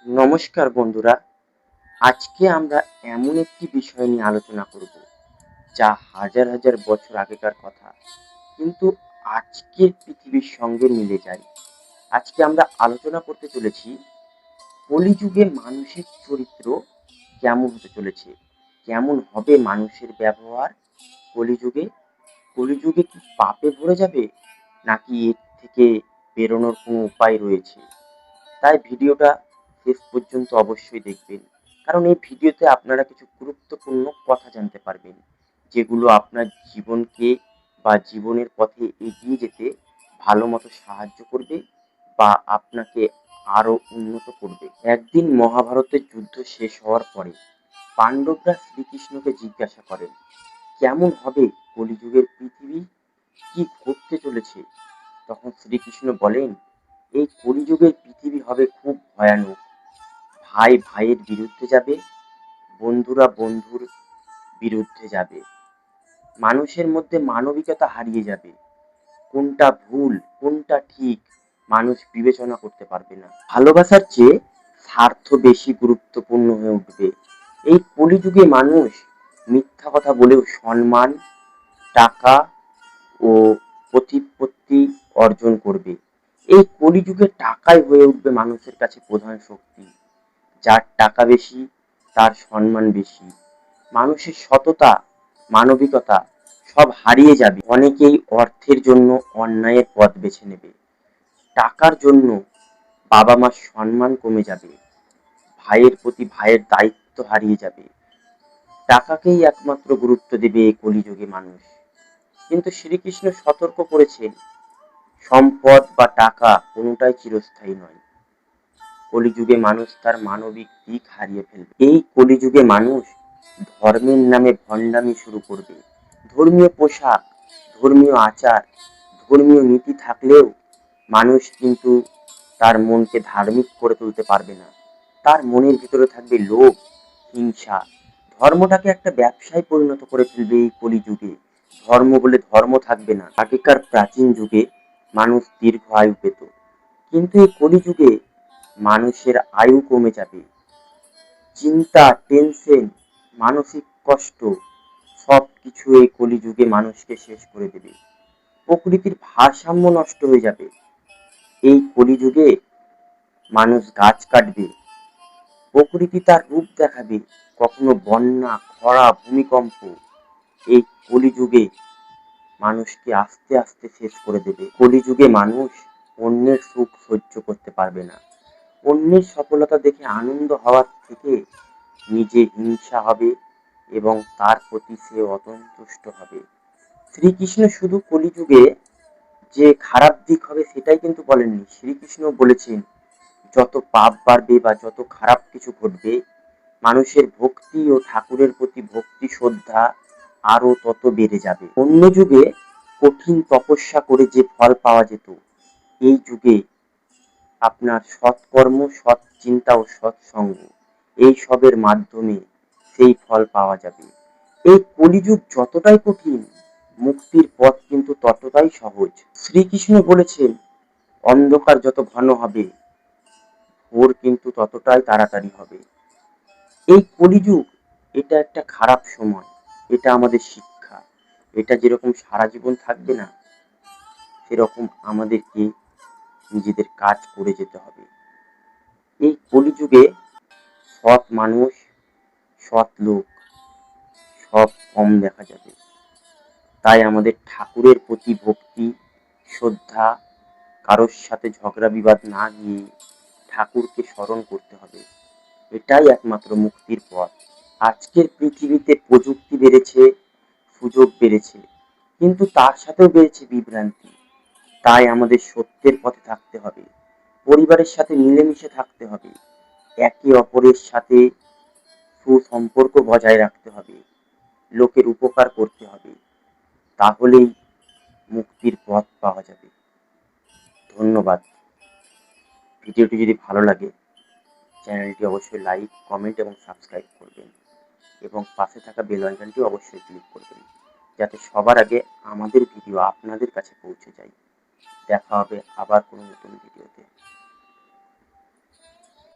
নমস্কার বন্ধুরা, আজকে আমরা এমন একটি বিষয় নিয়ে আলোচনা করব যা হাজার হাজার বছর আগেকার কথা, কিন্তু আজকের পৃথিবীর সঙ্গে মিলে যায়। আজকে আমরা আলোচনা করতে চলেছি কলিযুগে মানুষের চরিত্র কেমন হতে চলেছে, কেমন হবে মানুষের ব্যবহার কলিযুগে। কলিযুগে কি পাপে ভরে যাবে, নাকি এর থেকে বেরোনোর কোনো উপায় রয়েছে? তাই ভিডিওটা শেষ পর্যন্ত অবশ্যই দেখবেন, কারণ এই ভিডিওতে আপনারা কিছু গুরুত্বপূর্ণ কথা জানতে পারবেন, যেগুলো আপনার জীবনকে বা জীবনের পথে এগিয়ে যেতে ভালো মতো সাহায্য করবে বা আপনাকে আরো উন্নত করবে। একদিন মহাভারতের যুদ্ধ শেষ হওয়ার পরে পাণ্ডবরা শ্রীকৃষ্ণকে জিজ্ঞাসা করেন, কেমন হবে কলিযুগের পৃথিবী, কি ঘটতে চলেছে? তখন শ্রীকৃষ্ণ বলেন, এই কলিযুগের পৃথিবী হবে খুব ভয়ানক। ভাই ভাইয়ের বিরুদ্ধে যাবে, বন্ধুরা বন্ধুর বিরুদ্ধে যাবে, মানুষের মধ্যে মানবিকতা হারিয়ে যাবে, কোনটা ভুল কোনটা ঠিক মানুষ বিবেচনা করতে পারবে না। ভালোবাসার চেয়ে স্বার্থ বেশি গুরুত্বপূর্ণ হয়ে উঠবে। এই কলিযুগে মানুষ মিথ্যা কথা বলেও সম্মান, টাকা ও প্রতিপত্তি অর্জন করবে। এই কলিযুগে টাকাই হয়ে উঠবে মানুষের কাছে প্রধান শক্তি। যার টাকা বেশি তার সম্মান বেশি। মানুষের সততা, মানবিকতা সব হারিয়ে যাবে। অনেকেই অর্থের জন্য অন্যায়ের পথ বেছে নেবে। টাকার জন্য বাবা মার সম্মান কমে যাবে। ভাইয়ের প্রতি ভাইয়ের দায়িত্ব হারিয়ে যাবে। টাকাকেই একমাত্র গুরুত্ব দেবে এই কলিযুগে মানুষ। কিন্তু শ্রীকৃষ্ণ সতর্ক করেছেন, সম্পদ বা টাকা কোনোটাই চিরস্থায়ী নয়। কলিযুগে মানুষ তার মানবিক দিক হারিয়ে ফেলবে। এই কলিযুগে মানুষ ধর্মের নামে ভণ্ডামি শুরু করবে। ধর্মীয় পোশাক, ধর্মীয় আচার, ধর্মীয় নীতি থাকলেও মানুষ কিন্তু তার মনকে ধার্মিক করে তুলতে পারবে না। তার মনের ভিতরে থাকবে লোভ, হিংসা। ধর্মটাকে একটা ব্যবসায় পরিণত করে ফেলবে এই কলিযুগে। ধর্ম বলে ধর্ম থাকবে না। আগেকার প্রাচীন যুগে মানুষ দীর্ঘ আয়ু পেত, কিন্তু এই কলিযুগে মানুষের আয়ু কমে যাবে। চিন্তা, টেনশন, মানসিক কষ্ট সবকিছু এই কলিযুগে মানুষকে শেষ করে দেবে। প্রকৃতির ভারসাম্য নষ্ট হয়ে যাবে। এই কলিযুগে মানুষ গাছ কাটবে, প্রকৃতি তার রূপ দেখাবে, কখনো বন্যা, খরা, ভূমিকম্প। এই কলিযুগে মানুষকে আস্তে আস্তে শেষ করে দেবে। কলিযুগে মানুষ অন্যের সুখ সহ্য করতে পারবে না। অন্যের সফলতা দেখে আনন্দ হওয়ার থেকে নিজে হিংসা হবে এবং তার প্রতি সে অসন্তুষ্ট হবে। শ্রীকৃষ্ণ শুধু কলিযুগে যে খারাপ দিক হবে সেটাই কিন্তু বলেননি। শ্রীকৃষ্ণ বলেছেন, যত পাপ বাড়বে বা যত খারাপ কিছু ঘটবে, মানুষের ভক্তি ও ঠাকুরের প্রতি ভক্তি শ্রদ্ধা আরো তত বেড়ে যাবে। অন্য যুগে কঠিন তপস্যা করে যে ফল পাওয়া যেত, এই যুগে আপনার সৎকর্ম, সৎ চিন্তা ও সৎসঙ্গ এই সবের মাধ্যমে সেই ফল পাওয়া যাবে। এই কলিযুগ যতটাই কঠিন, মুক্তির পথ কিন্তু ততটাই সহজ। শ্রীকৃষ্ণ বলেছেন, অন্ধকার যত ঘন হবে, ভোর কিন্তু ততটাই তাড়াতাড়ি হবে। এই কলিযুগ এটা একটা খারাপ সময়, এটা আমাদের শিক্ষা। এটা যেরকম সারা জীবন থাকবে না, সেরকম আমাদেরকে নিজেদের কাজ করে যেতে হবে। এই কলিযুগে সৎ মানুষ, সৎ লোক সব কম দেখা যাবে। তাই আমাদের ঠাকুরের প্রতি ভক্তি, শ্রদ্ধা, কারোর সাথে ঝগড়া বিবাদ না গিয়ে ঠাকুরকে স্মরণ করতে হবে। এটাই একমাত্র মুক্তির পথ। আজকের পৃথিবীতে প্রযুক্তি বেড়েছে, সুযোগ বেড়েছে, কিন্তু তার সাথেও বেড়েছে বিভ্রান্তি। তাই আমাদের সত্যের পথে থাকতে হবে, পরিবারের সাথে মিলেমিশে থাকতে হবে, একে অপরের সাথে সুসম্পর্ক বজায় রাখতে হবে, লোকের উপকার করতে হবে। তাহলেই মুক্তির পথ পাওয়া যাবে। ধন্যবাদ। ভিডিওটি যদি ভালো লাগে, চ্যানেলটি অবশ্যই লাইক, কমেন্ট এবং সাবস্ক্রাইব করবেন এবং পাশে থাকা বেল আইকনটি অবশ্যই ক্লিক করবেন, যাতে সবার আগে আমাদের ভিডিও আপনাদের কাছে পৌঁছে যায়। দেখা হবে আবার কোনো নতুন ভিডিওতে।